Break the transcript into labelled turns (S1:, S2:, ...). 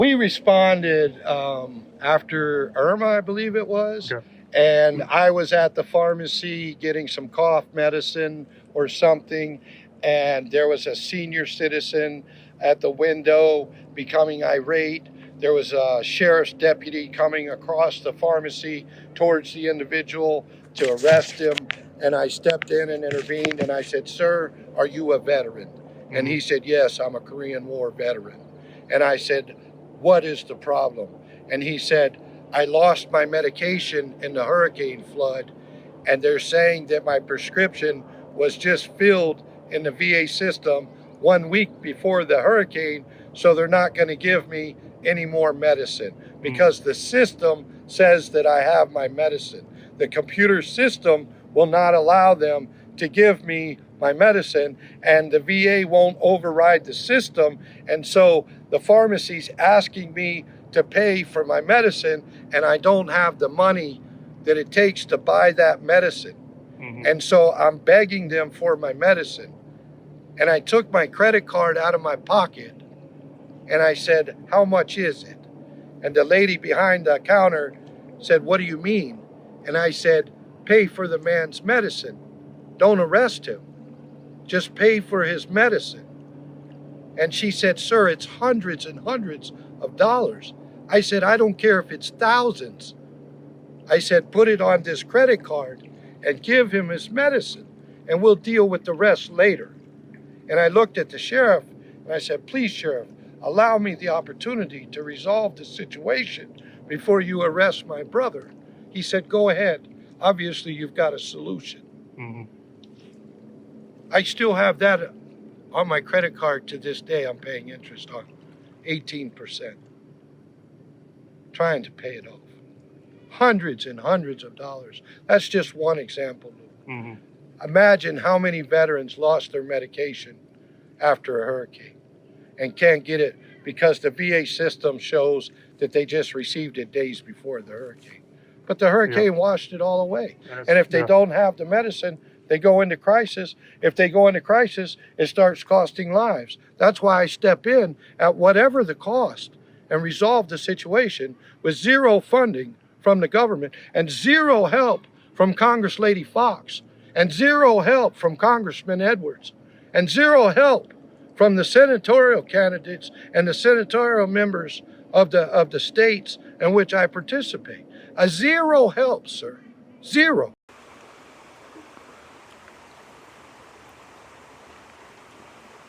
S1: We responded after Irma, I believe it was.
S2: Okay.
S1: And I was at the pharmacy getting some cough medicine or something. And there was a senior citizen at the window becoming irate. There was a sheriff's deputy coming across the pharmacy towards the individual to arrest him. And I stepped in and intervened and I said, "Sir, are you a veteran?" And he said, "Yes, I'm a Korean War veteran." And I said, "What is the problem?" And he said, "I lost my medication in the hurricane flood, and they're saying that my prescription was just filled in the VA system 1 week before the hurricane, so they're not going to give me any more medicine because the system says that I have my medicine. The computer system will not allow them to give me my medicine, and the VA won't override the system, and so the pharmacy's asking me to pay for my medicine, and I don't have the money that it takes to buy that medicine. And so I'm begging them for my medicine." And I took my credit card out of my pocket and I said, "How much is it?" And the lady behind the counter said, "What do you mean?" And I said, "Pay for the man's medicine. Don't arrest him. Just pay for his medicine." And she said, "Sir, it's hundreds and hundreds of dollars." I said, "I don't care if it's thousands." I said, "Put it on this credit card and give him his medicine, and we'll deal with the rest later." And I looked at the sheriff and I said, "Please, Sheriff, allow me the opportunity to resolve the situation before you arrest my brother." He said, "Go ahead. Obviously, you've got a solution." I still have that on my credit card to this day. I'm paying interest on 18%. Trying to pay it off. Hundreds and hundreds of dollars. That's just one example. Imagine how many veterans lost their medication after a hurricane and can't get it because the VA system shows that they just received it days before the hurricane. But the hurricane washed it all away. And if they don't have the medicine, they go into crisis. If they go into crisis, it starts costing lives. That's why I step in at whatever the cost and resolve the situation with zero funding from the government and zero help from Congress Lady Fox and zero help from Congressman Edwards and zero help from the senatorial candidates and the senatorial members of the states in which I participate. A zero help, sir. Zero.